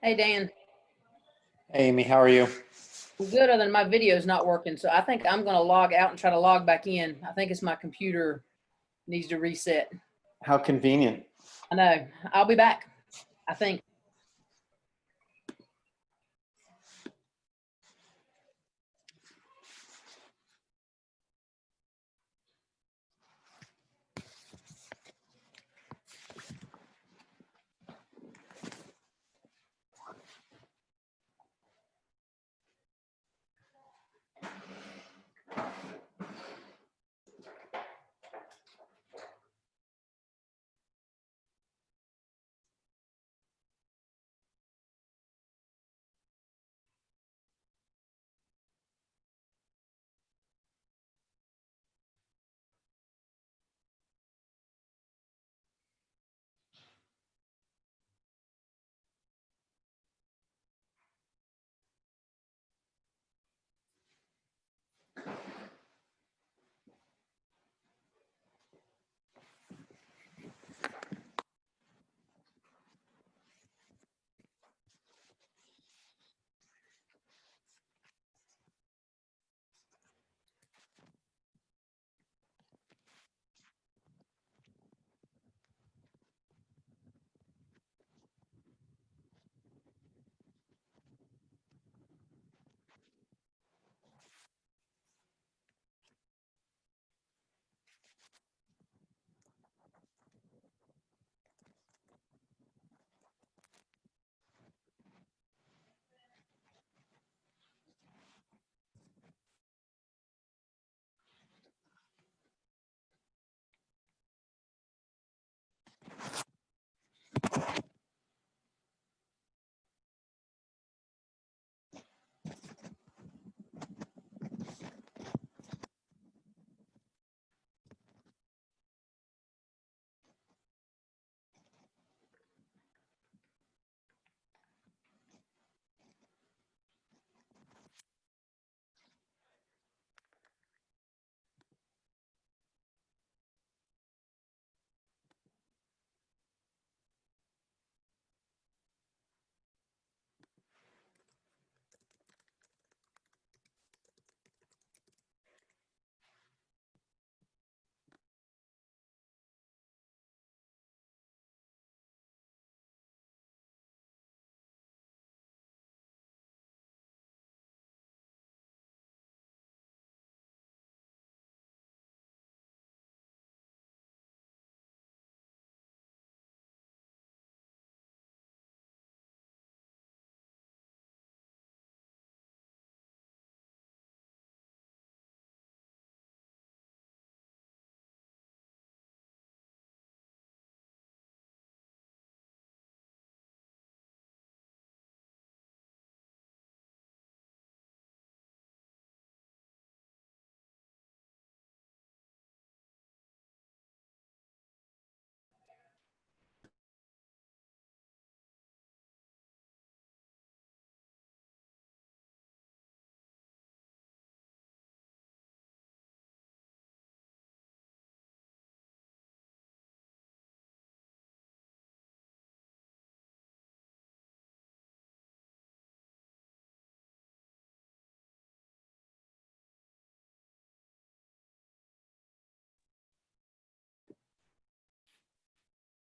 Hey, Dan. Hey, Amy, how are you? I'm good, other than my video is not working. So I think I'm going to log out and try to log back in. I think it's my computer needs to reset. How convenient. I know. I'll be back, I think.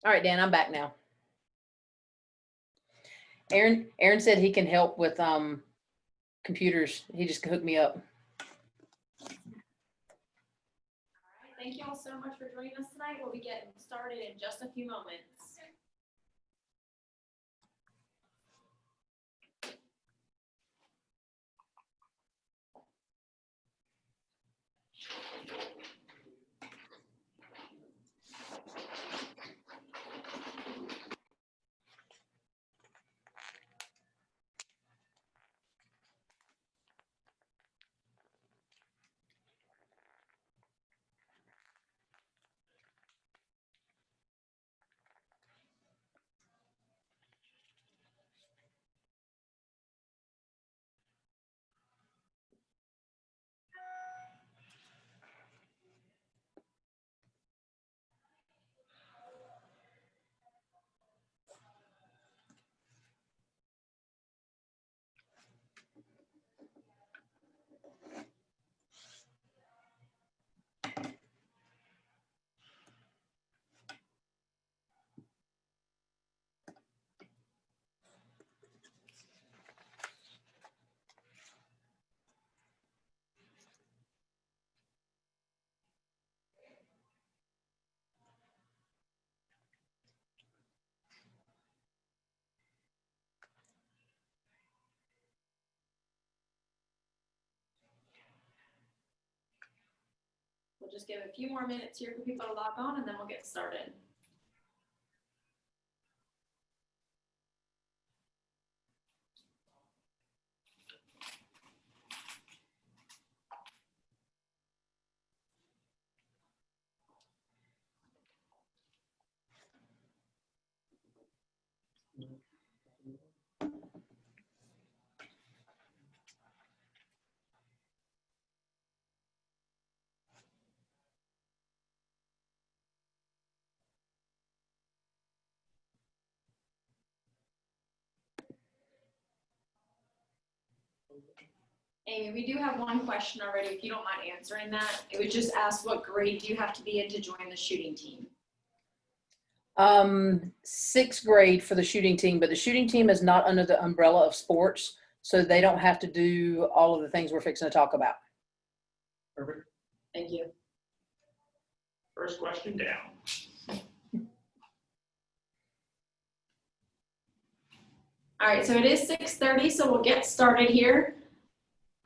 All right, Dan, I'm back now. Aaron said he can help with computers. He just hooked me up. Thank you all so much for joining us tonight. We'll be getting started in just a few moments. We'll just give a few more minutes here for people to log on, and then we'll get started. Amy, we do have one question already, if you don't mind answering that. It would just ask, what grade do you have to be in to join the shooting team? 6th grade for the shooting team, but the shooting team is not under the umbrella of sports, so they don't have to do all of the things we're fixing to talk about. Perfect. Thank you. First question down. All right, so it is 6:30, so we'll get started here.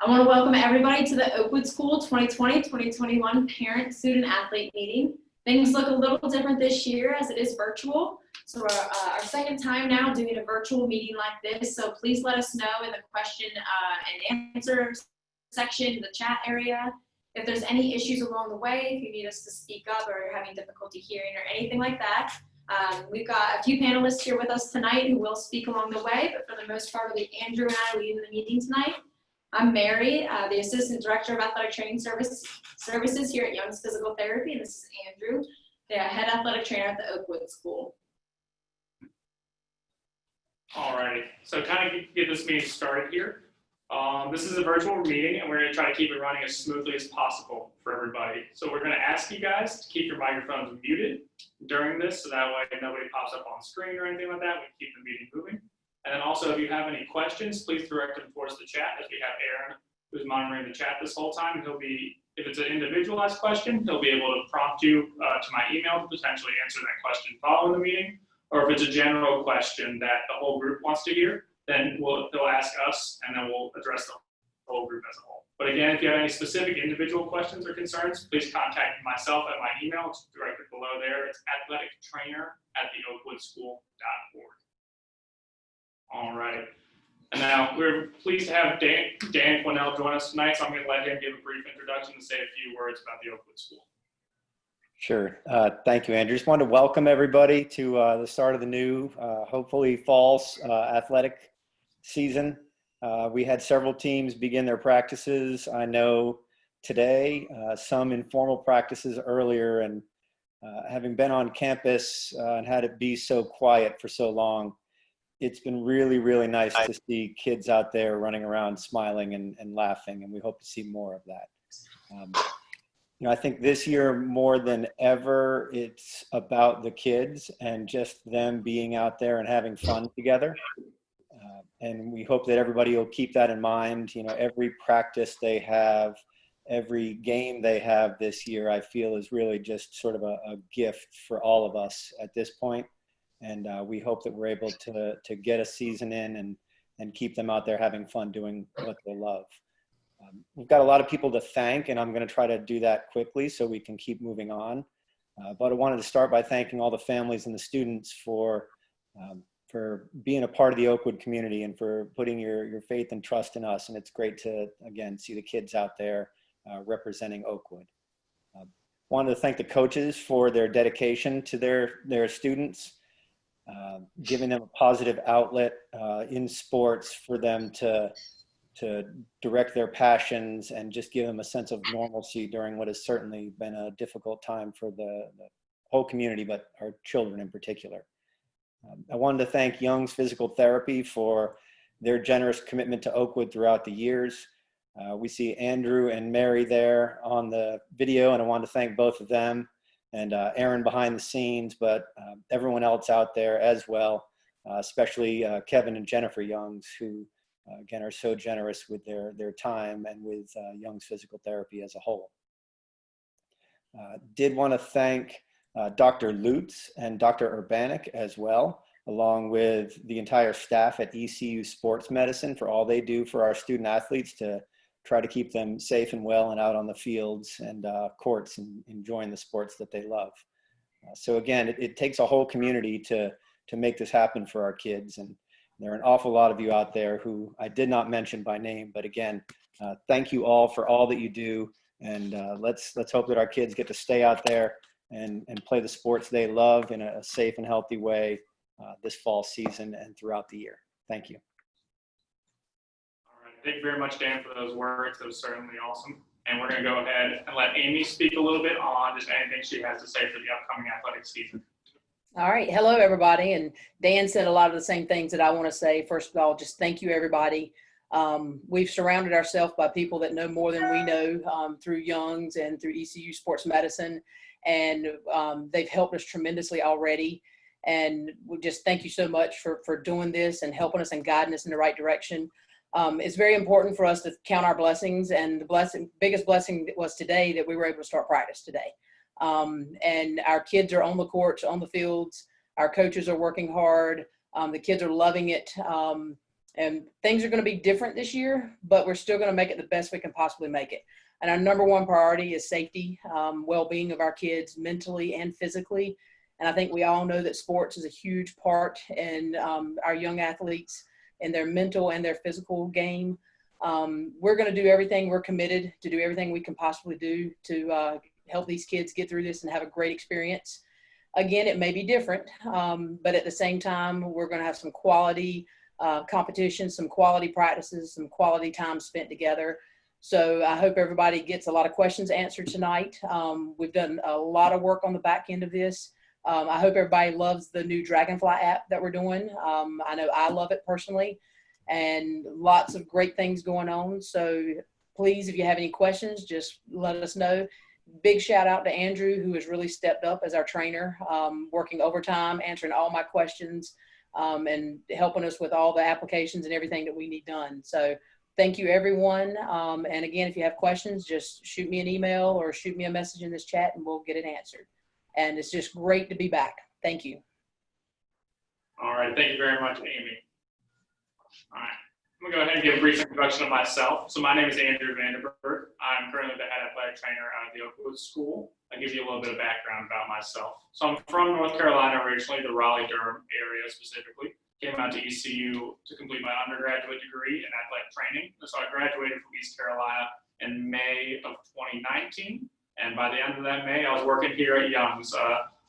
I want to welcome everybody to the Oakwood School 2020-2021 Parent Student Athlete Meeting. Things look a little different this year as it is virtual. So we're our second time now doing a virtual meeting like this. So please let us know in the question and answer section in the chat area if there's any issues along the way, if you need us to speak up or you're having difficulty hearing or anything like that. We've got a few panelists here with us tonight who will speak along the way, but for the most part, it'll be Andrew and I leading the meeting tonight. I'm Mary, the Assistant Director of Athletic Training Services here at Young's Physical Therapy, and this is Andrew, the Head Athletic Trainer at the Oakwood School. Alrighty, so kind of get this meeting started here. This is a virtual meeting, and we're going to try to keep it running as smoothly as possible for everybody. So we're going to ask you guys to keep your microphones muted during this, so that way nobody pops up on screen or anything like that. We keep the meeting moving. And then also, if you have any questions, please direct them towards the chat, as we have Aaron, who's monitoring the chat this whole time. He'll be, if it's an individualized question, he'll be able to prompt you to my email to potentially answer that question following the meeting. Or if it's a general question that the whole group wants to hear, then they'll ask us, and then we'll address the whole group as a whole. But again, if you have any specific individual questions or concerns, please contact myself at my email. It's directly below there. It's athletictrainer@theoakwoodschool.org. All right. And now we're pleased to have Dan Quinnell join us tonight, so I'm going to let him give a brief introduction and say a few words about the Oakwood School. Sure. Thank you, Andrew. Just wanted to welcome everybody to the start of the new, hopefully fall's athletic season. We had several teams begin their practices. I know today, some informal practices earlier, and having been on campus and had it be so quiet for so long, it's been really, really nice to see kids out there running around smiling and laughing, and we hope to see more of that. You know, I think this year more than ever, it's about the kids and just them being out there and having fun together. And we hope that everybody will keep that in mind. You know, every practice they have, every game they have this year, I feel is really just sort of a gift for all of us at this point. And we hope that we're able to get a season in and keep them out there having fun doing what they love. We've got a lot of people to thank, and I'm going to try to do that quickly so we can keep moving on. But I wanted to start by thanking all the families and the students for being a part of the Oakwood community and for putting your faith and trust in us. And it's great to, again, see the kids out there representing Oakwood. Wanted to thank the coaches for their dedication to their students, giving them a positive outlet in sports for them to direct their passions and just give them a sense of normalcy during what has certainly been a difficult time for the whole community, but our children in particular. I wanted to thank Young's Physical Therapy for their generous commitment to Oakwood throughout the years. We see Andrew and Mary there on the video, and I want to thank both of them, and Aaron behind the scenes, but everyone else out there as well, especially Kevin and Jennifer Youngs, who again are so generous with their time and with Young's Physical Therapy as a whole. Did want to thank Dr. Lutz and Dr. Urbanik as well, along with the entire staff at ECU Sports Medicine for all they do for our student athletes to try to keep them safe and well and out on the fields and courts and enjoying the sports that they love. So again, it takes a whole community to make this happen for our kids. And there are an awful lot of you out there who I did not mention by name, but again, thank you all for all that you do. And let's hope that our kids get to stay out there and play the sports they love in a safe and healthy way this fall season and throughout the year. Thank you. All right. Thank you very much, Dan, for those words. That was certainly awesome. And we're going to go ahead and let Amy speak a little bit on just anything she has to say for the upcoming athletic season. All right. Hello, everybody. And Dan said a lot of the same things that I want to say. First of all, just thank you, everybody. We've surrounded ourselves by people that know more than we know through Young's and through ECU Sports Medicine. And they've helped us tremendously already. And we just thank you so much for doing this and helping us and guiding us in the right direction. It's very important for us to count our blessings, and the biggest blessing was today that we were able to start practice today. And our kids are on the courts, on the fields. Our coaches are working hard. The kids are loving it. And things are going to be different this year, but we're still going to make it the best we can possibly make it. And our number one priority is safety, well-being of our kids mentally and physically. And I think we all know that sports is a huge part in our young athletes in their mental and their physical game. We're going to do everything. We're committed to do everything we can possibly do to help these kids get through this and have a great experience. Again, it may be different, but at the same time, we're going to have some quality competition, some quality practices, some quality time spent together. So I hope everybody gets a lot of questions answered tonight. We've done a lot of work on the back end of this. I hope everybody loves the new Dragonfly app that we're doing. I know I love it personally, and lots of great things going on. So please, if you have any questions, just let us know. Big shout out to Andrew, who has really stepped up as our trainer, working overtime, answering all my questions, and helping us with all the applications and everything that we need done. So thank you, everyone. And again, if you have questions, just shoot me an email or shoot me a message in this chat and we'll get it answered. And it's just great to be back. Thank you. All right. Thank you very much, Amy. All right. I'm going to go ahead and give a brief introduction of myself. So my name is Andrew Vandenberg. I'm currently the head athletic trainer out of the Oakwood School. I'll give you a little bit of background about myself. So I'm from North Carolina originally, the Raleigh-Durham area specifically. Came out to ECU to complete my undergraduate degree in athletic training. So I graduated from East Carolina in May of 2019. And by the end of that May, I was working here at Young's.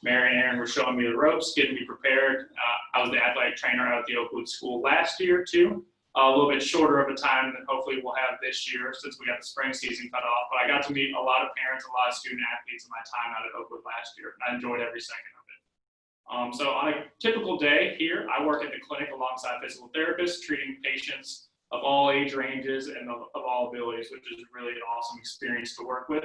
Mary and Aaron were showing me the ropes, getting me prepared. I was the athletic trainer out at the Oakwood School last year too. A little bit shorter of a time than hopefully we'll have this year since we got the spring season cut off. But I got to meet a lot of parents, a lot of student athletes in my time out at Oakwood last year. And I enjoyed every second of it. So on a typical day here, I work at the clinic alongside physical therapists, treating patients of all age ranges and of all abilities, which is really an awesome experience to work with.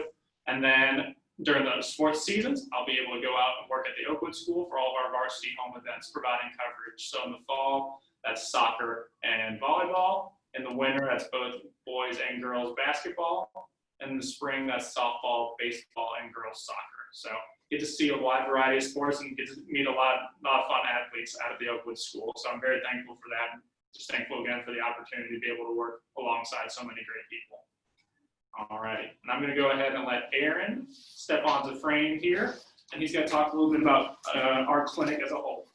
And then during the sports seasons, I'll be able to go out and work at the Oakwood School for all of our varsity home events, providing coverage. So in the fall, that's soccer and volleyball. In the winter, that's both boys and girls basketball. And in the spring, that's softball, baseball, and girls soccer. So get to see a wide variety of sports and get to meet a lot of fun athletes out of the Oakwood School. So I'm very thankful for that. And just thankful again for the opportunity to be able to work alongside so many great people. All right, and I'm going to go ahead and let Aaron step onto the frame here, and he's going to talk a little bit about our clinic as a whole.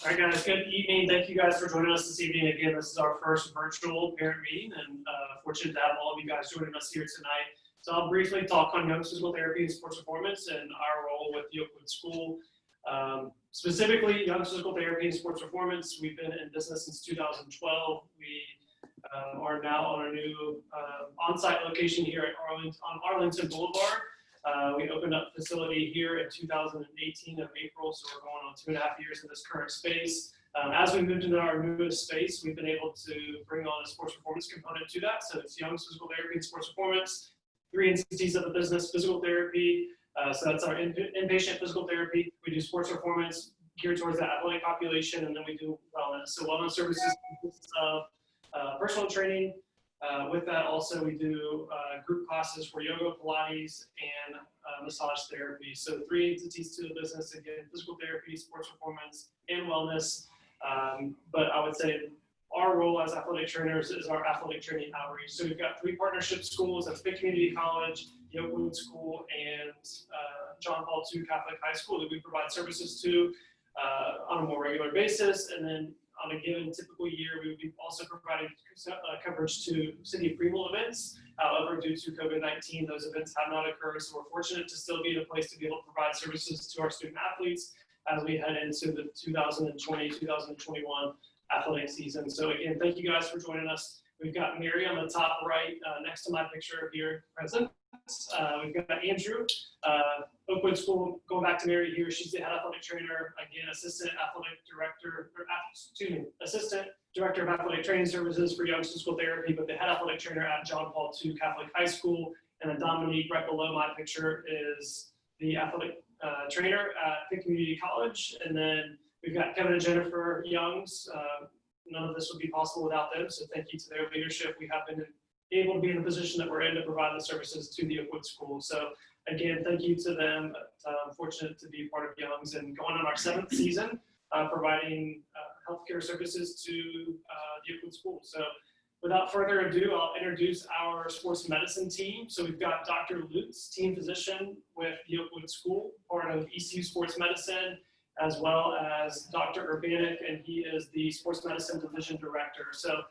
All right, guys, good evening. Thank you guys for joining us this evening. Again, this is our first virtual parent meeting, and fortunate to have all of you guys joining us here tonight. So I'll briefly talk on young physical therapy and sports performance and our role with the Oakwood School. Specifically, young physical therapy and sports performance. We've been in business since 2012. We are now on our new on-site location here at Arlington Boulevard. We opened up a facility here in 2018 of April, so we're going on 2.5 years in this current space. As we moved into our newest space, we've been able to bring on a sports performance component to that. So it's young physical therapy and sports performance, 3 entities of the business: physical therapy. So that's our inpatient physical therapy. We do sports performance geared towards the athletic population, and then we do wellness. So wellness services consists of personal training. With that, also we do group classes for yoga, Pilates, and massage therapy. So 3 entities to the business: again, physical therapy, sports performance, and wellness. But I would say our role as athletic trainers is our athletic training outreach. So we've got 3 partnership schools, that's Pitt Community College, the Oakwood School, and John Paul II Catholic High School that we provide services to on a more regular basis. And then on a given typical year, we would be also providing coverage to City of Greenville events. However, due to COVID-19, those events have not occurred. So we're fortunate to still be in a place to be able to provide services to our student athletes as we head into the 2020-2021 athletic season. So again, thank you guys for joining us. We've got Mary on the top right next to my picture here present. We've got Andrew, Oakwood School, going back to Mary here. She's the head athletic trainer, again, assistant director of athletic training services for young physical therapy, but the head athletic trainer at John Paul II Catholic High School. And then Dominique, right below my picture, is the athletic trainer at Pitt Community College. And then we've got Kevin and Jennifer Youngs. None of this would be possible without them. So thank you to their leadership. We have been able to be in the position that we're in to provide the services to the Oakwood School. So again, thank you to them. I'm fortunate to be part of Youngs and going on our 7th season, providing healthcare services to the Oakwood School. So without further ado, I'll introduce our sports medicine team. So we've got Dr. Lutz, team physician with the Oakwood School, part of ECU Sports Medicine, as well as Dr. Urbanik, and he is the sports medicine division director. So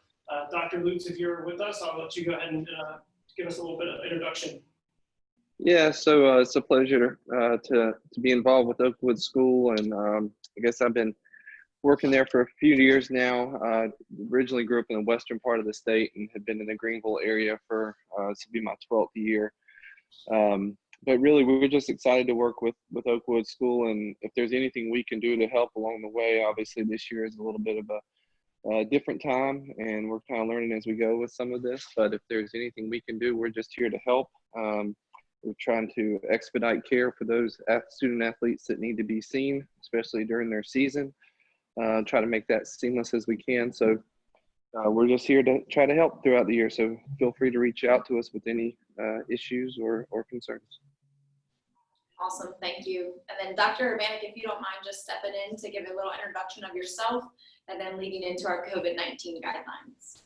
Dr. Lutz, if you're with us, I'll let you go ahead and give us a little bit of introduction. Yeah, so it's a pleasure to be involved with Oakwood School, and I guess I've been working there for a few years now. Originally grew up in the western part of the state and have been in the Greenville area for this will be my 12th year. But really, we're just excited to work with Oakwood School, and if there's anything we can do to help along the way, obviously this year is a little bit of a different time, and we're kind of learning as we go with some of this. But if there's anything we can do, we're just here to help. We're trying to expedite care for those student athletes that need to be seen, especially during their season. Try to make that seamless as we can. So we're just here to try to help throughout the year. So feel free to reach out to us with any issues or concerns. Awesome, thank you. And then Dr. Urbanik, if you don't mind just stepping in to give a little introduction of yourself and then leading into our COVID-19 guidelines.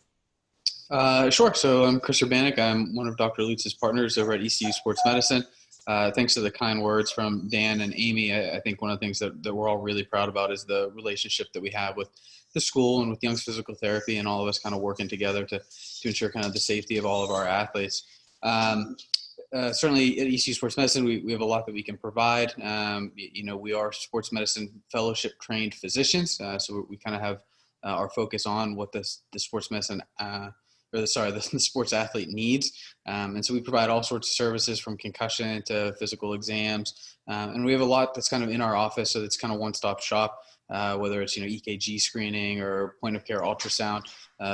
Sure. So I'm Chris Urbanik. I'm one of Dr. Lutz's partners over at ECU Sports Medicine. Thanks to the kind words from Dan and Amy, I think one of the things that we're all really proud about is the relationship that we have with the school and with Young's Physical Therapy, and all of us kind of working together to ensure kind of the safety of all of our athletes. Certainly at ECU Sports Medicine, we have a lot that we can provide. We are sports medicine fellowship trained physicians. So we kind of have our focus on what the sports medicine, the sports athlete needs. And so we provide all sorts of services from concussion to physical exams. And we have a lot that's kind of in our office. So it's kind of one-stop shop, whether it's, EKG screening or point of care ultrasound.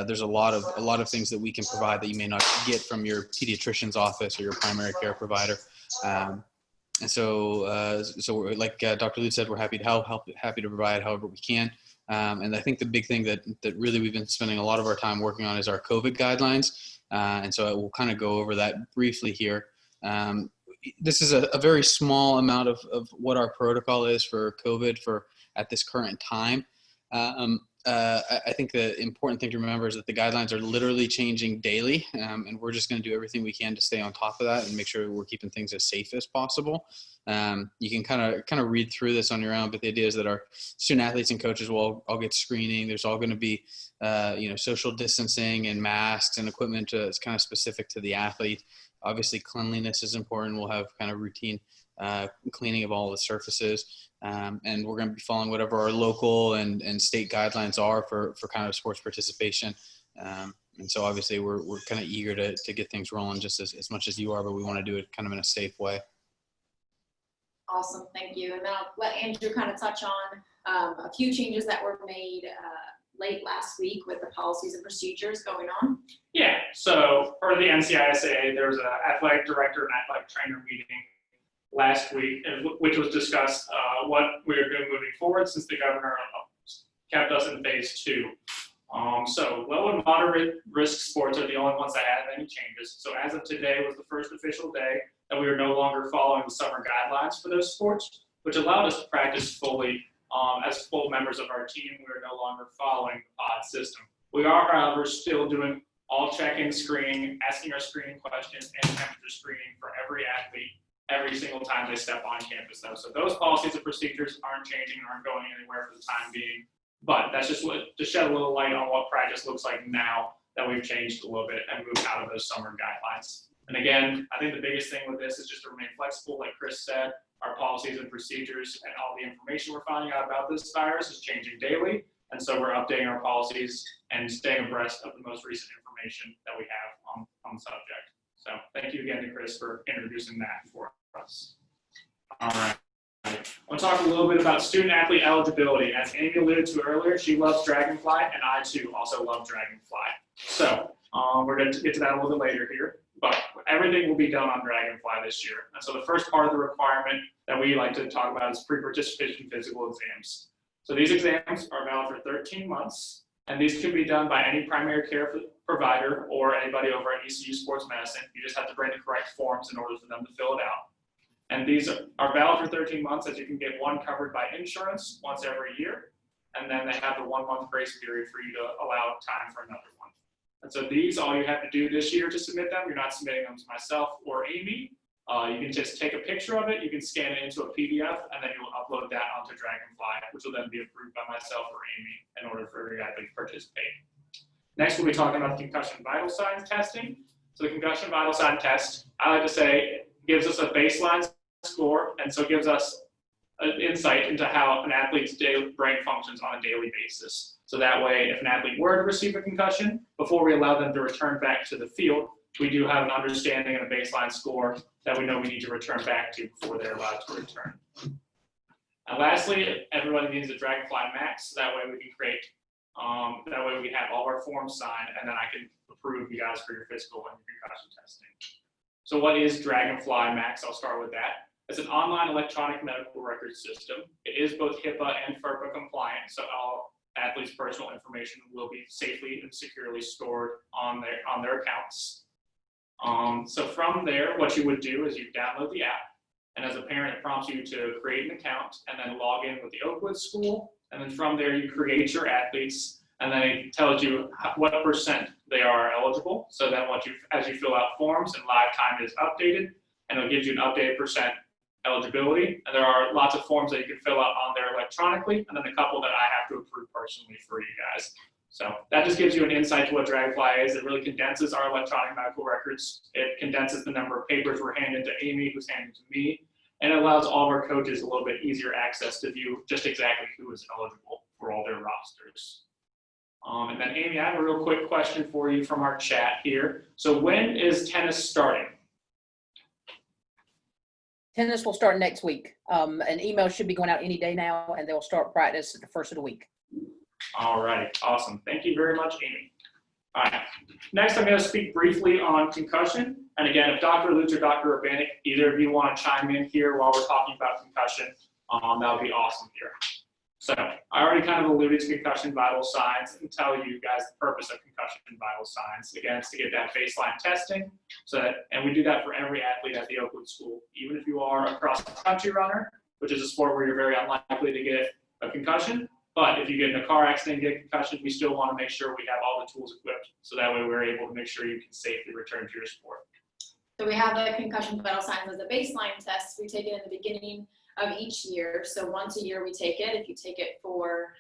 There's a lot of things that we can provide that you may not get from your pediatrician's office or your primary care provider. And so like Dr. Lutz said, we're happy to help, happy to provide however we can. And I think the big thing that really we've been spending a lot of our time working on is our COVID guidelines. And so I will kind of go over that briefly here. This is a very small amount of what our protocol is for COVID at this current time. I think the important thing to remember is that the guidelines are literally changing daily, and we're just going to do everything we can to stay on top of that and make sure we're keeping things as safe as possible. You can kind of read through this on your own, but the idea is that our student athletes and coaches will all get screening. There's all going to be, social distancing and masks and equipment that's kind of specific to the athlete. Obviously, cleanliness is important. We'll have kind of routine cleaning of all the surfaces. And we're going to be following whatever our local and state guidelines are for kind of sports participation. And so obviously we're kind of eager to get things rolling just as much as you are, but we want to do it kind of in a safe way. Awesome, thank you. And then I'll let Andrew kind of touch on a few changes that were made late last week with the policies and procedures going on. Yeah, so for the NCISA, there was an athletic director and athletic trainer meeting last week, which was discussed what we are doing moving forward since the governor kept us in phase 2. So low and moderate risk sports are the only ones that have any changes. So as of today was the first official day that we are no longer following the summer guidelines for those sports, which allowed us to practice fully as full members of our team. We are no longer following the pod system. We are, however, still doing all check-in screening, asking our screening questions, and temperature screening for every athlete every single time they step on campus, though. So those policies and procedures aren't changing, aren't going anywhere for the time being. But that's just to shed a little light on what practice looks like now that we've changed a little bit and moved out of those summer guidelines. And again, I think the biggest thing with this is just to remain flexible. Like Chris said, our policies and procedures and all the information we're finding out about this virus is changing daily. And so we're updating our policies and staying abreast of the most recent information that we have on the subject. So thank you again to Chris for introducing that for us. All right. I want to talk a little bit about student athlete eligibility. As Amy alluded to earlier, she loves Dragonfly, and I too also love Dragonfly. So we're going to get to that a little bit later here, but everything will be done on Dragonfly this year. And so the first part of the requirement that we like to talk about is pre-participation physical exams. So these exams are valid for 13 months, and these can be done by any primary care provider or anybody over at ECU Sports Medicine. You just have to bring the correct forms in order for them to fill it out. And these are valid for 13 months, as you can get one covered by insurance once every year. And then they have the 1 month grace period for you to allow time for another one. And so these, all you have to do this year to submit them, you're not submitting them to myself or Amy. You can just take a picture of it, you can scan it into a PDF, and then you'll upload that onto Dragonfly, which will then be approved by myself or Amy in order for every athlete to participate. Next, we'll be talking about the concussion vital signs testing. So the concussion vital sign test, I like to say, gives us a baseline score, and so gives us an insight into how an athlete's brain functions on a daily basis. So that way, if an athlete were to receive a concussion, before we allow them to return back to the field, we do have an understanding and a baseline score that we know we need to return back to before they're allowed to return. And lastly, everybody needs a Dragonfly Max, so that way we can create, that way we have all our forms signed, and then I can approve you guys for your physical and your concussion testing. So what is Dragonfly Max? I'll start with that. It's an online electronic medical record system. It is both HIPAA and FERPA compliant, so all athletes' personal information will be safely and securely stored on their accounts. So from there, what you would do is you download the app, and as a parent, it prompts you to create an account and then log in with the Oakwood school, and then from there you create your athletes, and then it tells you what % they are eligible. So then as you fill out forms and live time is updated, and it'll give you an updated % eligibility. And there are lots of forms that you can fill out on there electronically, and then a couple that I have to approve personally for you guys. So that just gives you an insight to what Dragonfly is. It really condenses our electronic medical records. It condenses the number of papers we're handing to Amy, who's handing to me, and it allows all of our coaches a little bit easier access to view just exactly who is eligible for all their rosters. And then Amy, I have a real quick question for you from our chat here. So when is tennis starting? Tennis will start next week. An email should be going out any day now, and they'll start practice at the first of the week. All right, awesome. Thank you very much, Amy. All right, next I'm going to speak briefly on concussion. And again, if Dr. Lutz or Dr. Urbanik, either of you want to chime in here while we're talking about concussion, that would be awesome here. So I already kind of alluded to concussion vital signs and tell you guys the purpose of concussion vital signs. Again, it's to get that baseline testing. And we do that for every athlete at the Oakwood school. Even if you are a cross-country runner, which is a sport where you're very unlikely to get a concussion, but if you get in a car accident and get a concussion, we still want to make sure we have all the tools equipped. So that way we're able to make sure you can safely return to your sport. So we have the concussion vital signs as a baseline test. We take it in the beginning of each year. So once a year we take it. If you take it for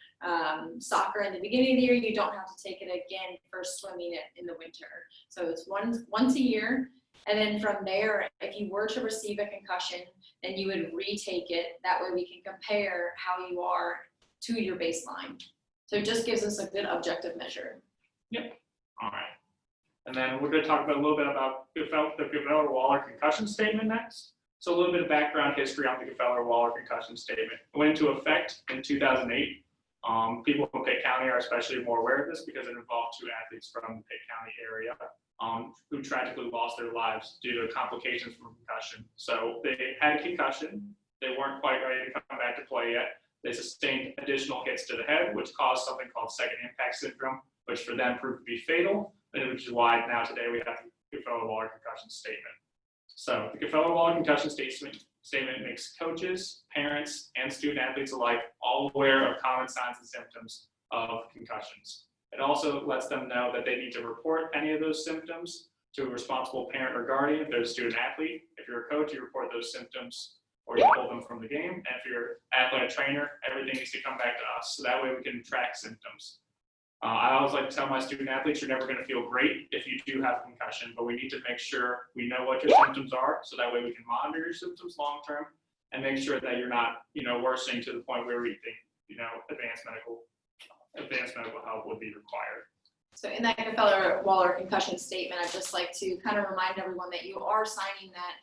soccer in the beginning of the year, you don't have to take it again for swimming in the winter. So it's once a year. And then from there, if you were to receive a concussion, then you would retake it. That way we can compare how you are to your baseline. So it just gives us a good objective measure. Yep. All right. And then we're going to talk about a little bit about the Gefeller-Waller concussion statement next. So a little bit of background history on the Gefeller-Waller concussion statement. It went into effect in 2008. People in Pitt County are especially more aware of this because it involved 2 athletes from the Pitt County area who tragically lost their lives due to complications from concussion. So they had a concussion. They weren't quite ready to come back to play yet. They sustained additional hits to the head, which caused something called second impact syndrome, which for them proved to be fatal, which is why now today we have the Gefeller-Waller concussion statement. So the Gefeller-Waller concussion statement makes coaches, parents, and student athletes alike all aware of common signs and symptoms of concussions. It also lets them know that they need to report any of those symptoms to a responsible parent or guardian. If they're a student athlete, if you're a coach, you report those symptoms or you pull them from the game. And if you're an athletic trainer, everything needs to come back to us. So that way we can track symptoms. I always like to tell my student athletes, you're never going to feel great if you do have a concussion, but we need to make sure we know what your symptoms are, so that way we can monitor your symptoms long term and make sure that you're not, worsening to the point where we think, advanced medical help would be required. So in that Gefeller-Waller concussion statement, I'd just like to kind of remind everyone that you are signing that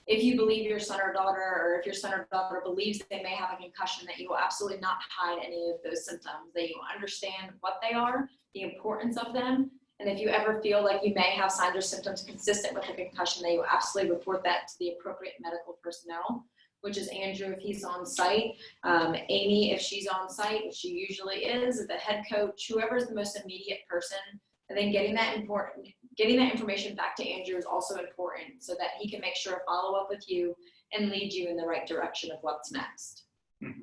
if you believe your son or daughter, or if your son or daughter believes they may have a concussion, that you will absolutely not hide any of those symptoms, that you understand what they are, the importance of them, and if you ever feel like you may have signs or symptoms consistent with a concussion, that you will absolutely report that to the appropriate medical personnel, which is Andrew if he's on site, Amy if she's on site, which she usually is, the head coach, whoever is the most immediate person. And then getting that information back to Andrew is also important, so that he can make sure to follow up with you and lead you in the right direction of what's next. Mm-hmm.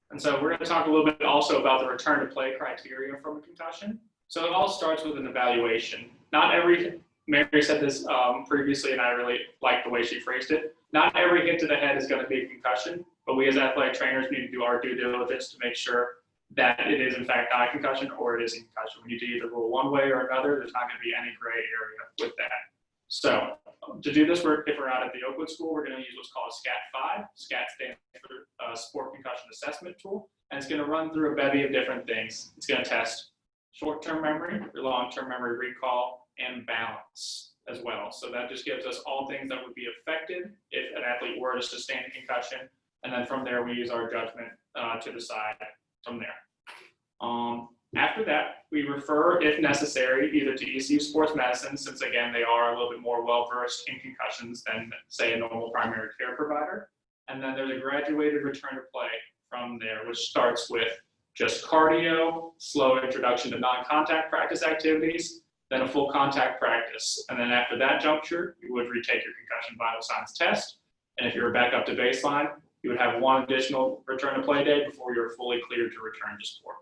And so we're going to talk a little bit also about the return to play criteria from a concussion. So it all starts with an evaluation. Mary said this previously, and I really like the way she phrased it. Not every hit to the head is going to be a concussion, but we as athletic trainers need to do our due diligence to make sure that it is in fact not a concussion or it is a concussion. We need to either rule one way or another. There's not going to be any gray area with that. So to do this, if we're out at the Oakwood School, we're going to use what's called a SCAT-5. SCAT stands for Sport Concussion Assessment Tool, and it's going to run through a bevy of different things. It's going to test short-term memory, long-term memory recall, and balance as well. So that just gives us all things that would be affected if an athlete were to sustain a concussion, and then from there we use our judgment to decide from there. After that, we refer, if necessary, either to ECU Sports Medicine, since again, they are a little bit more well-versed in concussions than, say, a normal primary care provider. And then there's a graduated return to play from there, which starts with just cardio, slow introduction to non-contact practice activities, then a full contact practice. And then after that juncture, you would retake your concussion vital signs test. And if you're back up to baseline, you would have one additional return to play day before you're fully cleared to return to sport.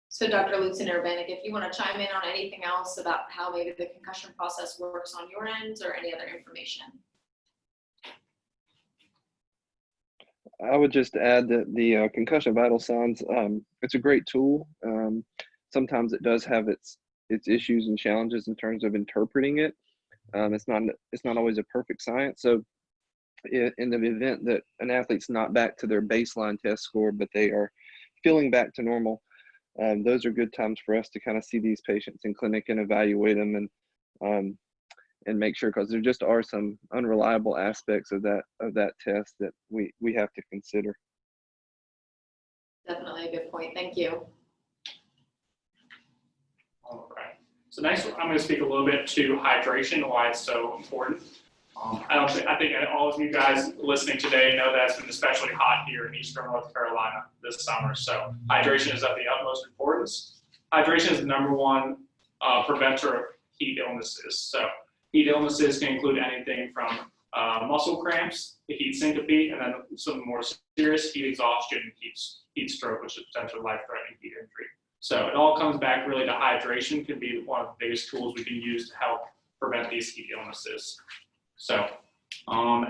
So Dr. Lutsen-Urbanek, if you want to chime in on anything else about how maybe the concussion process works on your end or any other information. I would just add that the concussion vital signs, it's a great tool. Sometimes it does have its issues and challenges in terms of interpreting it. It's not always a perfect science. So in the event that an athlete's not back to their baseline test score, but they are feeling back to normal, those are good times for us to kind of see these patients in clinic and evaluate them and make sure, because there just are some unreliable aspects of that test that we have to consider. Definitely a good point. Thank you. All right. So next, I'm going to speak a little bit to hydration and why it's so important. I think all of you guys listening today know that it's been especially hot here in Eastern North Carolina this summer. So hydration is of the utmost importance. Hydration is the #1 preventer of heat illnesses. So heat illnesses can include anything from muscle cramps, the heat syncope, and then some more serious heat exhaustion, heat stroke, which is potentially life-threatening heat injury. So it all comes back really to hydration can be one of the biggest tools we can use to help prevent these heat illnesses. So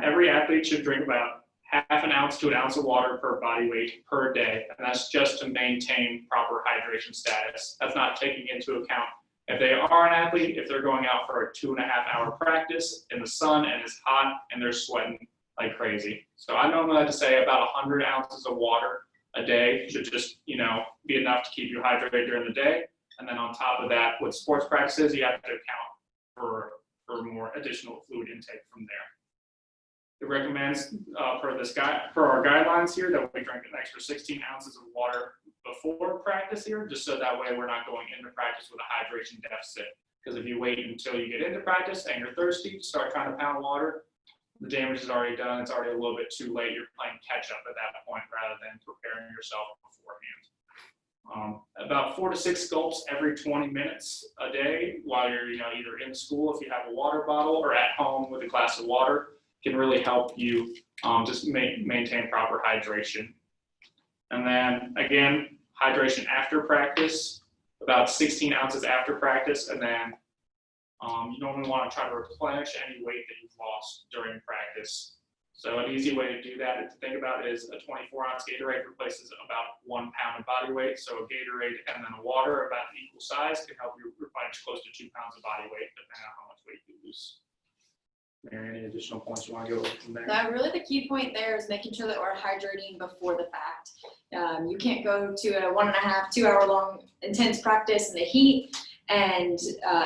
every athlete should drink about half an ounce to an ounce of water per body weight per day, and that's just to maintain proper hydration status. That's not taking into account if they are an athlete, if they're going out for a 2.5-hour practice in the sun and it's hot and they're sweating like crazy. So I normally like to say about 100 ounces of water a day should just, be enough to keep you hydrated during the day. And then on top of that, with sports practices, you have to account for more additional fluid intake from there. It recommends per our guidelines here that we drink an extra 16 ounces of water before practice here, just so that way we're not going into practice with a hydration deficit. Because if you wait until you get into practice and you're thirsty to start trying to pound water, the damage is already done. It's already a little bit too late. You're playing catch up at that point rather than preparing yourself beforehand. About 4 to 6 gulps every 20 minutes a day while you're either in school if you have a water bottle or at home with a glass of water can really help you just maintain proper hydration. And then again, hydration after practice. about 16 ounces after practice, and then you normally want to try to replenish any weight that you've lost during practice. So an easy way to do that to think about is a 24-ounce Gatorade replaces about 1 pound of body weight. So a Gatorade and then a water about equal size can help you replenish close to 2 pounds of body weight, depending on how much weight you lose. Mary, any additional points you want to go over from there? Now, really the key point there is making sure that we're hydrating before the fact. You can't go to a 1.5, 2 hour long intense practice in the heat and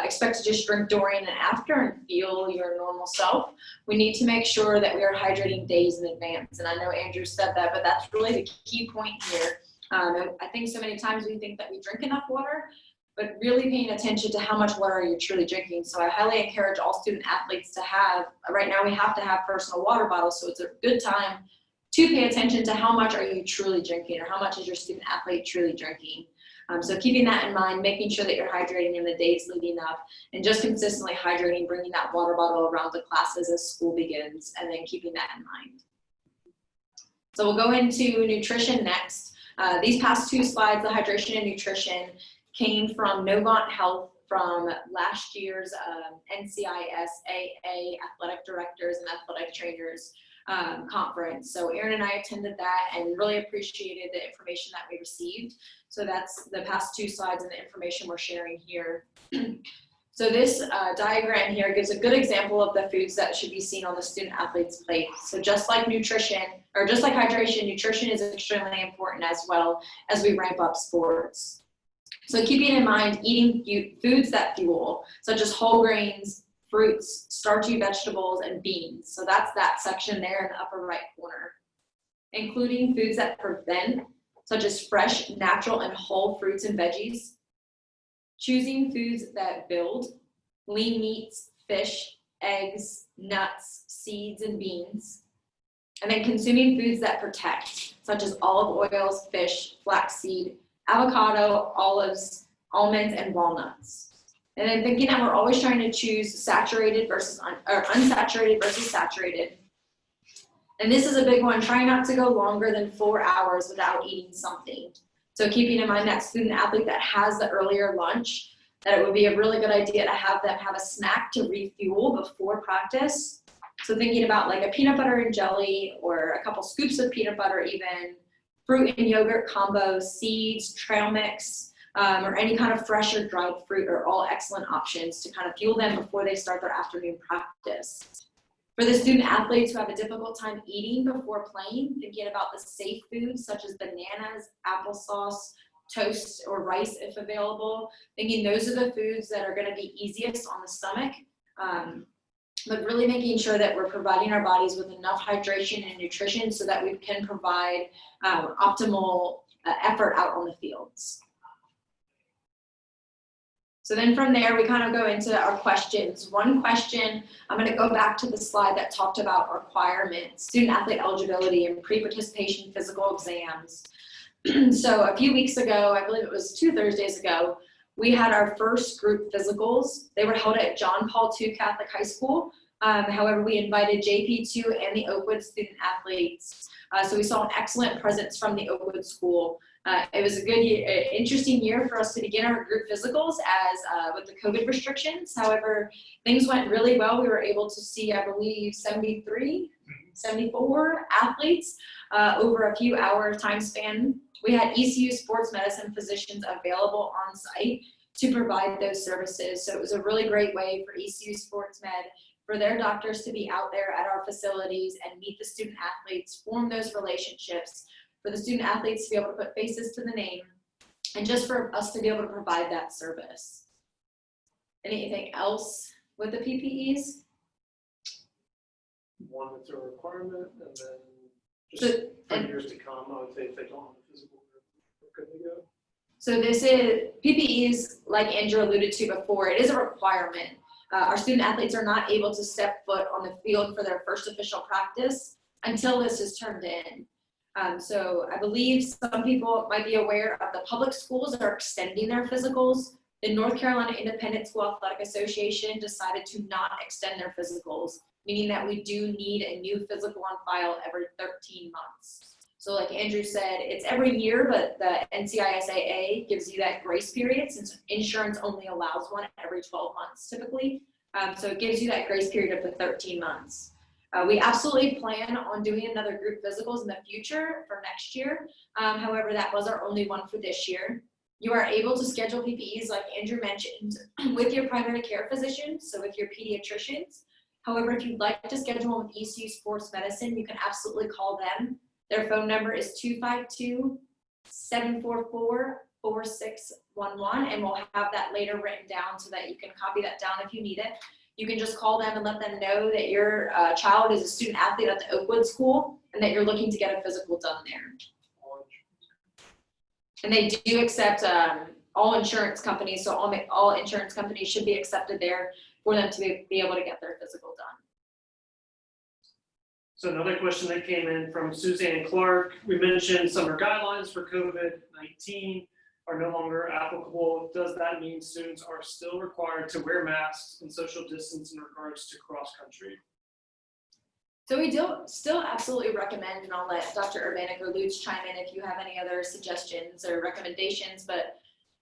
expect to just drink during and after and feel your normal self. We need to make sure that we are hydrating days in advance. And I know Andrew said that, but that's really the key point here. I think so many times we think that we drink enough water, but really paying attention to how much water are you truly drinking. So I highly encourage all student athletes to have, right now we have to have personal water bottles, so it's a good time to pay attention to how much are you truly drinking, or how much is your student athlete truly drinking. So keeping that in mind, making sure that you're hydrating in the days leading up, and just consistently hydrating, bringing that water bottle around the classes as school begins, and then keeping that in mind. So we'll go into nutrition next. These past two slides, the hydration and nutrition, came from Novant Health from last year's NCIS AA Athletic Directors and Athletic Trainers conference. So Aaron and I attended that and really appreciated the information that we received. So that's the past two slides and the information we're sharing here. So this diagram here gives a good example of the foods that should be seen on the student athlete's plate. So just like nutrition, or just like hydration, nutrition is extremely important as well as we ramp up sports. So keeping in mind eating foods that fuel, such as whole grains, fruits, starchy vegetables, and beans. So that's that section there in the upper right corner. Including foods that prevent, such as fresh, natural, and whole fruits and veggies. Choosing foods that build, lean meats, fish, eggs, nuts, seeds, and beans. And then consuming foods that protect, such as olive oils, fish, flaxseed, avocado, olives, almonds, and walnuts. And then thinking that we're always trying to choose saturated versus unsaturated versus saturated. And this is a big one, try not to go longer than 4 hours without eating something. So keeping in mind that student athlete that has the earlier lunch, that it would be a really good idea to have them have a snack to refuel before practice. So thinking about like a peanut butter and jelly, or a couple scoops of peanut butter even, fruit and yogurt combo, seeds, trail mix, or any kind of fresh or dried fruit are all excellent options to kind of fuel them before they start their afternoon practice. For the student athletes who have a difficult time eating before playing, thinking about the safe foods such as bananas, applesauce, toast, or rice if available, thinking those are the foods that are going to be easiest on the stomach, but really making sure that we're providing our bodies with enough hydration and nutrition so that we can provide optimal effort out on the fields. So then from there, we kind of go into our questions. One question, I'm going to go back to the slide that talked about requirements, student athlete eligibility, and pre-participation physical exams. So a few weeks ago, I believe it was 2 Thursdays ago, we had our first group physicals. They were held at John Paul II Catholic High School. However, we invited JP2 and the Oakwood student athletes. So we saw an excellent presence from the Oakwood school. It was a good, interesting year for us to begin our group physicals as with the COVID restrictions. However, things went really well. We were able to see, I believe, 74 athletes over a few hour time span. We had ECU sports medicine physicians available on site to provide those services. So it was a really great way for ECU sports med, for their doctors to be out there at our facilities and meet the student athletes, form those relationships, for the student athletes to be able to put faces to the name, and just for us to be able to provide that service. Anything else with the PPEs? One that's a requirement, and then just for years to come, I would say if they don't have a physical, we're good to go. So this is, PPEs, like Andrew alluded to before, it is a requirement. Our student athletes are not able to step foot on the field for their first official practice until this is turned in. So I believe some people might be aware of the public schools that are extending their physicals. The North Carolina Independent School Athletic Association decided to not extend their physicals, meaning that we do need a new physical on file every 13 months. So like Andrew said, it's every year, but the NCISAA gives you that grace period since insurance only allows one every 12 months typically. So it gives you that grace period of the 13 months. We absolutely plan on doing another group physicals in the future for next year. However, that was our only one for this year. You are able to schedule PPEs, like Andrew mentioned, with your primary care physicians, so with your pediatricians. However, if you'd like to schedule one with ECU Sports Medicine, you can absolutely call them. Their phone number is 252-744-4611, and we'll have that later written down so that you can copy that down if you need it. You can just call them and let them know that your child is a student athlete at the Oakwood school and that you're looking to get a physical done there. And they do accept all insurance companies, so all insurance companies should be accepted there for them to be able to get their physical done. So another question that came in from Suzanne Clark, we mentioned summer guidelines for COVID-19 are no longer applicable. Does that mean students are still required to wear masks and social distance in regards to cross country? So we do still absolutely recommend, and I'll let Dr. Urbanik or Lutz chime in if you have any other suggestions or recommendations, but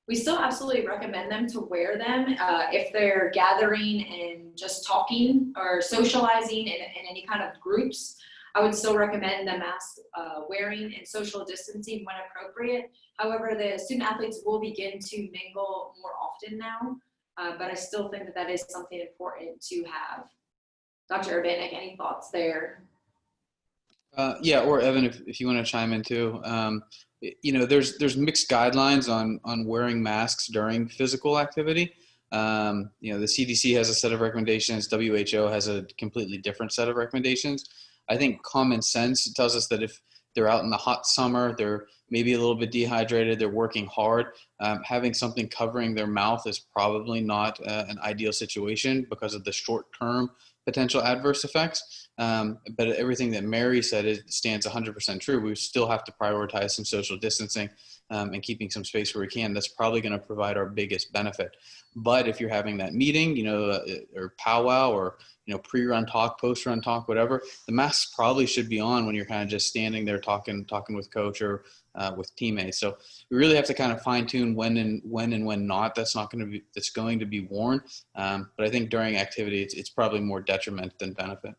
we still absolutely recommend them to wear them if they're gathering and just talking or socializing in any kind of groups. I would still recommend the mask wearing and social distancing when appropriate. However, the student athletes will begin to mingle more often now, but I still think that is something important to have. Dr. Urbanik, any thoughts there? Yeah, or Evan, if you want to chime in too. You know, there's mixed guidelines on wearing masks during physical activity. You know, the CDC has a set of recommendations. WHO has a completely different set of recommendations. I think common sense tells us that if they're out in the hot summer, they're maybe a little bit dehydrated, they're working hard, having something covering their mouth is probably not an ideal situation because of the short-term potential adverse effects. But everything that Mary said stands 100% true. We still have to prioritize some social distancing and keeping some space where we can. That's probably going to provide our biggest benefit. But if you're having that meeting, you know, or powwow, or, you know, pre-run talk, post-run talk, whatever, the masks probably should be on when you're kind of just standing there talking with coach or with teammates. So we really have to kind of fine tune when and when not. That's going to be worn. But I think during activity, it's probably more detriment than benefit.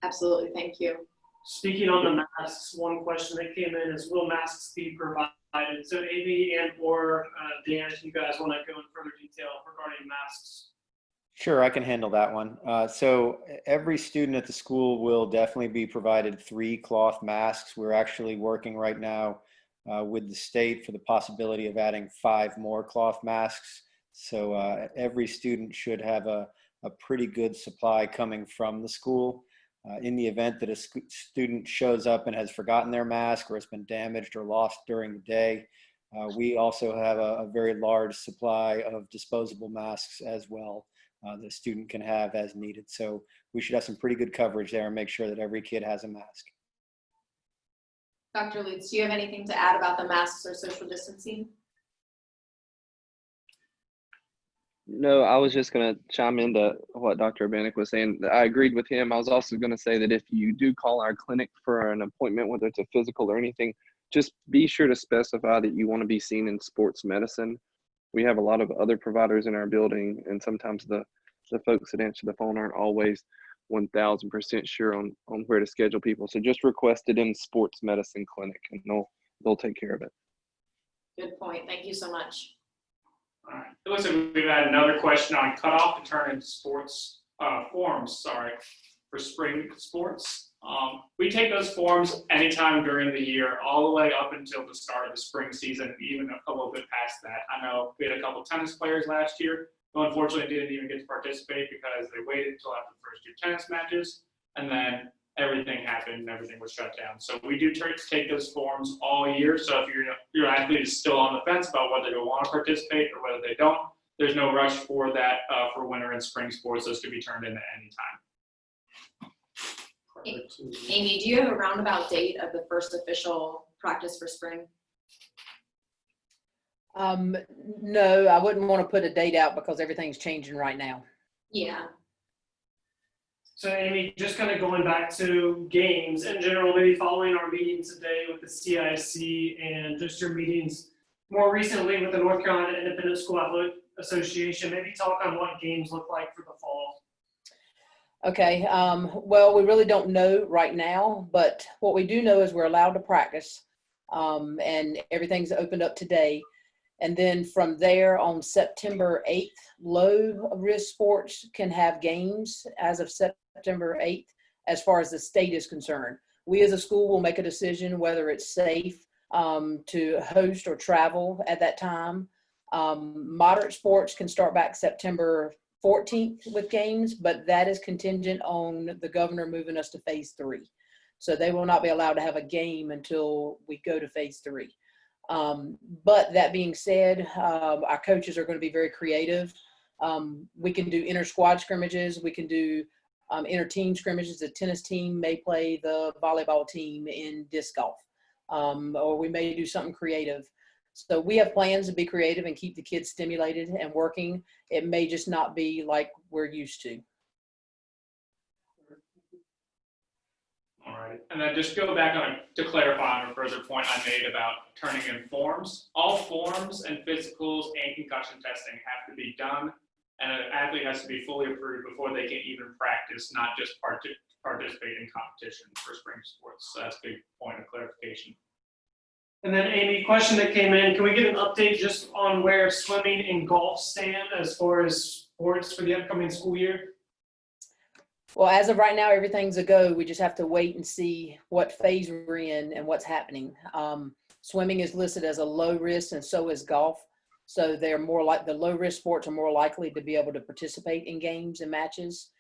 Absolutely, thank you. Speaking on the masks, one question that came in is, will masks be provided? So Amy and or Dan, if you guys want to go in further detail regarding masks. Sure, I can handle that one. So every student at the school will definitely be provided 3 cloth masks. We're actually working right now with the state for the possibility of adding 5 more cloth masks. So every student should have a pretty good supply coming from the school. In the event that a student shows up and has forgotten their mask or has been damaged or lost during the day, we also have a very large supply of disposable masks as well. The student can have as needed. So we should have some pretty good coverage there and make sure that every kid has a mask. Dr. Lutz, do you have anything to add about the masks or social distancing? No, I was just going to chime into what Dr. Urbanik was saying. I agreed with him. I was also going to say that if you do call our clinic for an appointment, whether it's a physical or anything, just be sure to specify that you want to be seen in sports medicine. We have a lot of other providers in our building, and sometimes the folks that answer the phone aren't always 1000% sure on where to schedule people. So just request it in sports medicine clinic, and they'll take care of it. Good point. Thank you so much. All right. It looks like we've had another question on cutoff to turn in sports forms, for spring sports. We take those forms anytime during the year, all the way up until the start of the spring season, even a little bit past that. I know we had a couple tennis players last year who unfortunately didn't even get to participate because they waited until after the first 2 tennis matches, and then everything happened and everything was shut down. So we do take those forms all year. So if your athlete is still on the fence about whether they want to participate or whether they don't, there's no rush for that for winter and spring sports. Those could be turned in at any time. Amy, do you have a roundabout date of the first official practice for spring? No, I wouldn't want to put a date out because everything's changing right now. Yeah. So Amy, just kind of going back to games in general, maybe following our meeting today with the CIC and just your meetings more recently with the North Carolina Independent School Athletic Association, maybe talk on what games look like for the fall. Okay, well, we really don't know right now, but what we do know is we're allowed to practice, and everything's opened up today. And then from there on September 8th, low risk sports can have games as of September 8th, as far as the state is concerned. We as a school will make a decision whether it's safe to host or travel at that time. Moderate sports can start back September 14th with games, but that is contingent on the governor moving us to phase 3. So they will not be allowed to have a game until we go to phase 3. But that being said, our coaches are going to be very creative. We can do inter squad scrimmages. We can do inter team scrimmages. The tennis team may play the volleyball team in disc golf, or we may do something creative. So we have plans to be creative and keep the kids stimulated and working. It may just not be like we're used to. All right, and then just go back to clarify on a further point I made about turning in forms. All forms and physicals and concussion testing have to be done, and an athlete has to be fully approved before they can even practice, not just participate in competition for spring sports. So that's a big point of clarification. And then Amy, question that came in, can we get an update just on where swimming and golf stand as far as sports for the upcoming school year? Well, as of right now, everything's a go. We just have to wait and see what phase we're in and what's happening. Swimming is listed as a low risk, and so is golf. So they're more like the low risk sports are more likely to be able to participate in games and matches.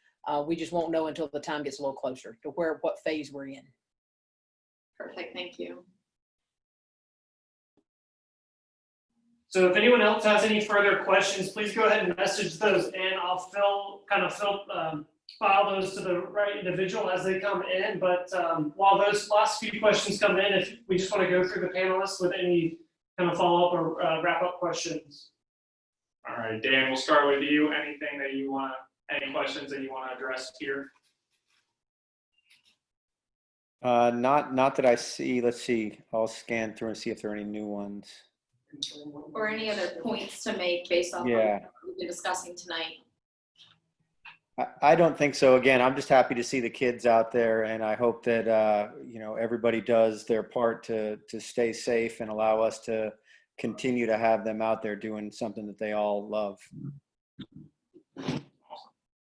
We just won't know until the time gets a little closer to what phase we're in. Perfect, thank you. So if anyone else has any further questions, please go ahead and message those in. I'll file those to the right individual as they come in. But while those last few questions come in, if we just want to go through the panelists with any kind of follow-up or wrap-up questions. All right, Dan, we'll start with you. Anything that you want to, any questions that you want to address here? Not that I see. Let's see. I'll scan through and see if there are any new ones. Or any other points to make based on what we've been discussing tonight. I don't think so. Again, I'm just happy to see the kids out there, and I hope that everybody does their part to stay safe and allow us to continue to have them out there doing something that they all love.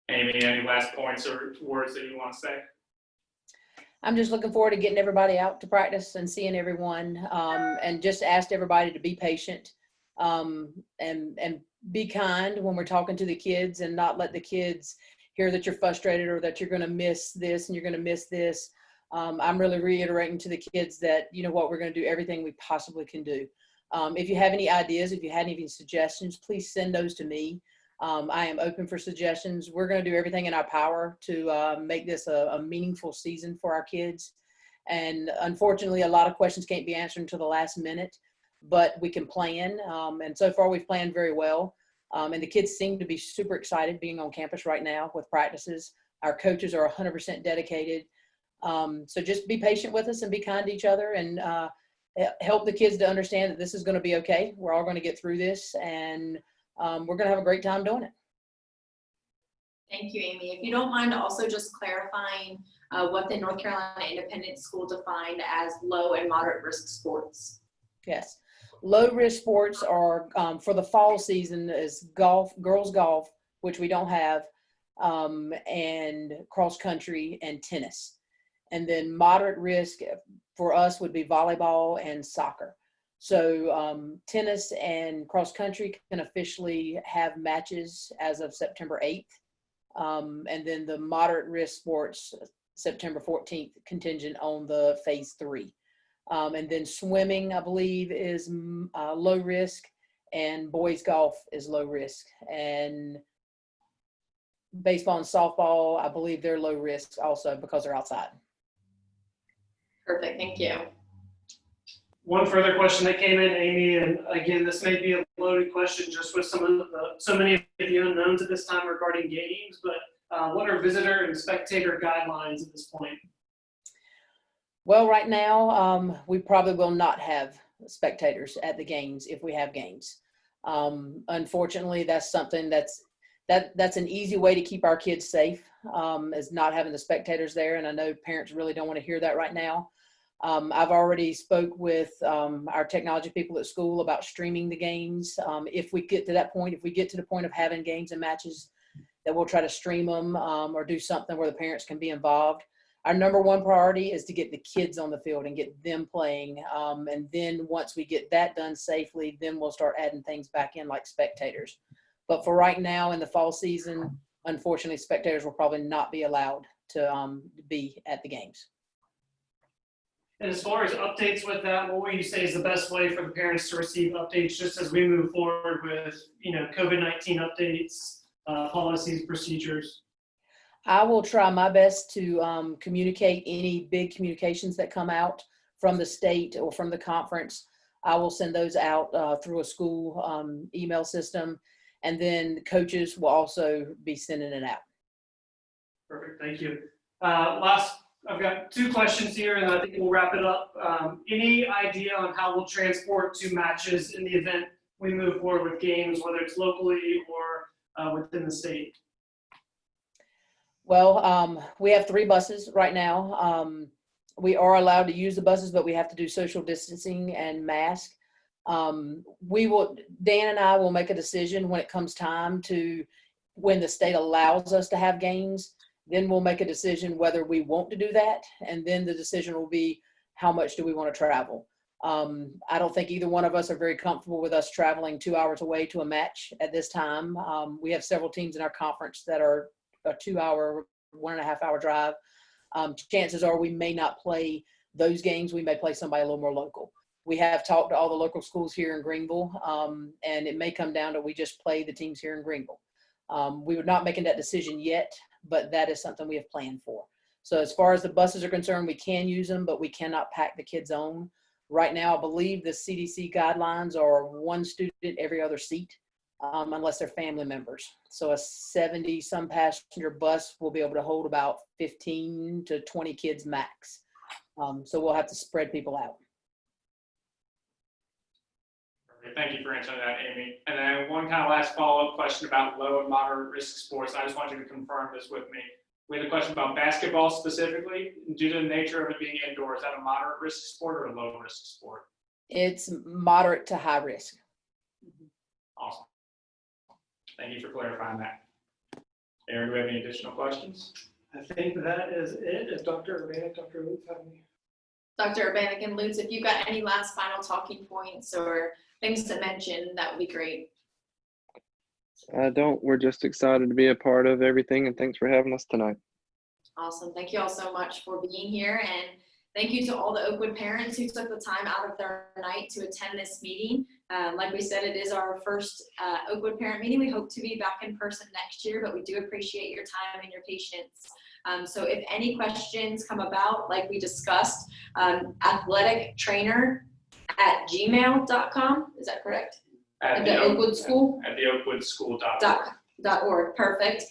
Amy, any last points or words that you want to say? I'm just looking forward to getting everybody out to practice and seeing everyone, and just asked everybody to be patient and be kind when we're talking to the kids, and not let the kids hear that you're frustrated or that you're going to miss this and you're going to miss this. I'm really reiterating to the kids that, you know what, we're going to do everything we possibly can do. If you have any ideas, if you had any suggestions, please send those to me. I am open for suggestions. We're going to do everything in our power to make this a meaningful season for our kids. And unfortunately, a lot of questions can't be answered until the last minute, but we can plan. And so far, we've planned very well. And the kids seem to be super excited being on campus right now with practices. Our coaches are 100% dedicated. So just be patient with us and be kind to each other, and help the kids to understand that this is going to be okay. We're all going to get through this, and we're going to have a great time doing it. Thank you, Amy. If you don't mind also just clarifying what the North Carolina Independent School defined as low and moderate risk sports. Yes. Low risk sports are for the fall season is golf, girls golf, which we don't have, and cross country and tennis. And then moderate risk for us would be volleyball and soccer. So tennis and cross country can officially have matches as of September 8th. And then the moderate risk sports, September 14th, contingent on the phase 3. And then swimming, I believe, is low risk, and boys golf is low risk. And baseball and softball, I believe they're low risk also because they're outside. Perfect, thank you. One further question that came in, Amy, and again, this may be a loaded question just with so many of the unknowns at this time regarding games, but What are visitor and spectator guidelines at this point? Well, right now, we probably will not have spectators at the games if we have games. Unfortunately, that's something that's an easy way to keep our kids safe, is not having the spectators there. And I know parents really don't want to hear that right now. I've already spoke with our technology people at school about streaming the games. If we get to that point, if we get to the point of having games and matches, that we'll try to stream them or do something where the parents can be involved. Our number one priority is to get the kids on the field and get them playing. And then once we get that done safely, then we'll start adding things back in like spectators. But for right now in the fall season, unfortunately, spectators will probably not be allowed to be at the games. And as far as updates with that, what would you say is the best way for the parents to receive updates just as we move forward with, COVID-19 updates, policies, procedures? I will try my best to communicate any big communications that come out from the state or from the conference. I will send those out through a school email system, and then coaches will also be sending it out. Perfect, thank you. I've got 2 questions here, and I think we'll wrap it up. Any idea on how we'll transport to matches in the event we move forward with games, whether it's locally or within the state? Well, we have 3 buses right now. We are allowed to use the buses, but we have to do social distancing and mask. Dan and I will make a decision when it comes time to, when the state allows us to have games, then we'll make a decision whether we want to do that. And then the decision will be, how much do we want to travel? I don't think either one of us are very comfortable with us traveling 2 hours away to a match at this time. We have several teams in our conference that are a 2-hour, 1.5 hour drive. Chances are we may not play those games. We may play somebody a little more local. We have talked to all the local schools here in Greenville, and it may come down to we just play the teams here in Greenville. We were not making that decision yet, but that is something we have planned for. So as far as the buses are concerned, we can use them, but we cannot pack the kids on. Right now, I believe the CDC guidelines are 1 student every other seat, unless they're family members. So a 70-some passenger bus will be able to hold about 15 to 20 kids max. So we'll have to spread people out. Thank you for answering that, Amy. And then one kind of last follow-up question about low and moderate risk sports. I just want you to confirm this with me. We had a question about basketball specifically. Due to the nature of it being indoors, is that a moderate risk sport or a low risk sport? It's moderate to high risk. Awesome. Thank you for clarifying that. Aaron, do we have any additional questions? I think that is it. If Dr. Urbanik, Dr. Lutz have any? Dr. Urbanik and Lutz, if you've got any last final talking points or things to mention, that would be great. I don't. We're just excited to be a part of everything, and thanks for having us tonight. Awesome. Thank you all so much for being here, and thank you to all the Oakwood parents who took the time out of their night to attend this meeting. Like we said, it is our first Oakwood parent meeting. We hope to be back in person next year, but we do appreciate your time and your patience. So if any questions come about, like we discussed, athletictrainer@gmail.com. Is that correct? At the Oakwood School? At the oakwoodschool.org. Perfect.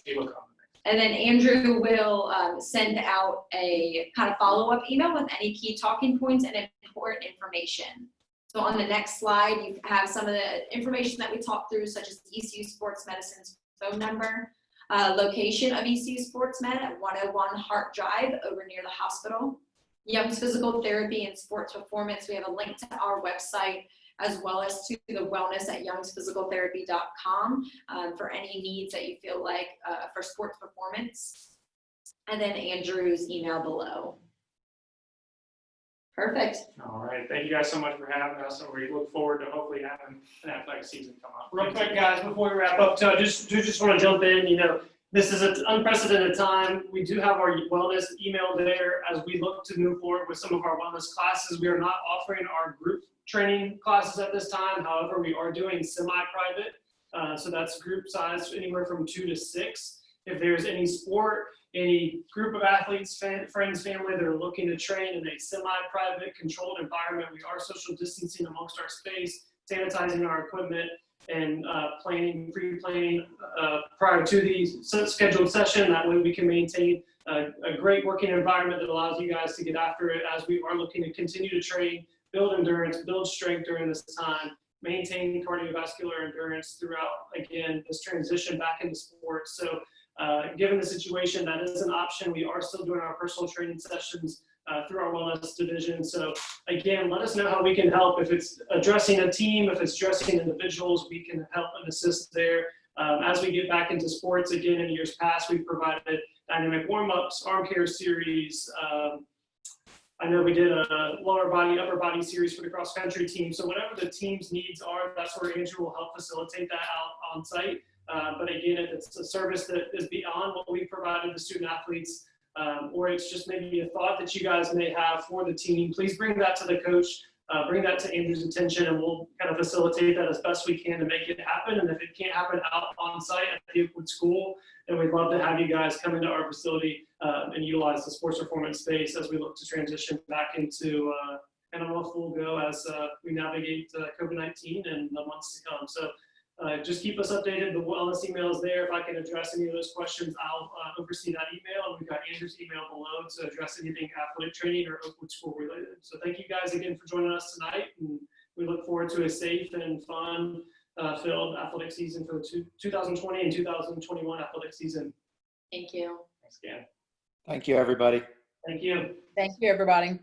And then Andrew will send out a kind of follow-up email with any key talking points and important information. So on the next slide, you have some of the information that we talked through, such as ECU Sports Medicine's phone number, location of ECU Sports Med at 101 Hart Drive over near the hospital, Young's Physical Therapy and Sports Performance. We have a link to our website, as well as to the wellness at youngsphysicaltherapy.com for any needs that you feel like for sports performance. And then Andrew's email below. Perfect. All right. Thank you guys so much for having us, and we look forward to hopefully having an athletic season come up. Real quick, guys, before we wrap up, I just want to jump in. This is an unprecedented time. We do have our wellness email there as we look to move forward with some of our wellness classes. We are not offering our group training classes at this time. However, we are doing semi-private. So that's group size anywhere from 2 to 6. If there's any sport, any group of athletes, friends, family that are looking to train in a semi-private controlled environment, we are social distancing amongst our space, sanitizing our equipment. and pre-planning prior to the scheduled session. That way we can maintain a great working environment that allows you guys to get after it as we are looking to continue to train, build endurance, build strength during this time, maintain cardiovascular endurance throughout, again, this transition back into sports. So given the situation, that is an option. We are still doing our personal training sessions through our wellness division. So again, let us know how we can help. If it's addressing a team, if it's addressing individuals, we can help and assist there. As we get back into sports, again, in years past, we've provided dynamic warm-ups, arm care series. I know we did a lower body, upper body series for the cross country team. So whatever the team's needs are, that's where Andrew will help facilitate that out on site. But again, if it's a service that is beyond what we provided the student athletes, or it's just maybe a thought that you guys may have for the team, please bring that to the coach, bring that to Andrew's attention, and we'll kind of facilitate that as best we can to make it happen. And if it can't happen out on site at the Oakwood School, then we'd love to have you guys come into our facility and utilize the sports performance space as we look to transition back into kind of a full go as we navigate COVID-19 and the months to come. So just keep us updated. The wellness email is there. If I can address any of those questions, I'll oversee that email. And we've got Andrew's email below to address anything athletic training or Oakwood School related. So thank you guys again for joining us tonight. And we look forward to a safe and fun filled athletic season for the 2020 and 2021 athletic season. Thank you. Thanks again. Thank you, everybody. Thank you. Thank you, everybody.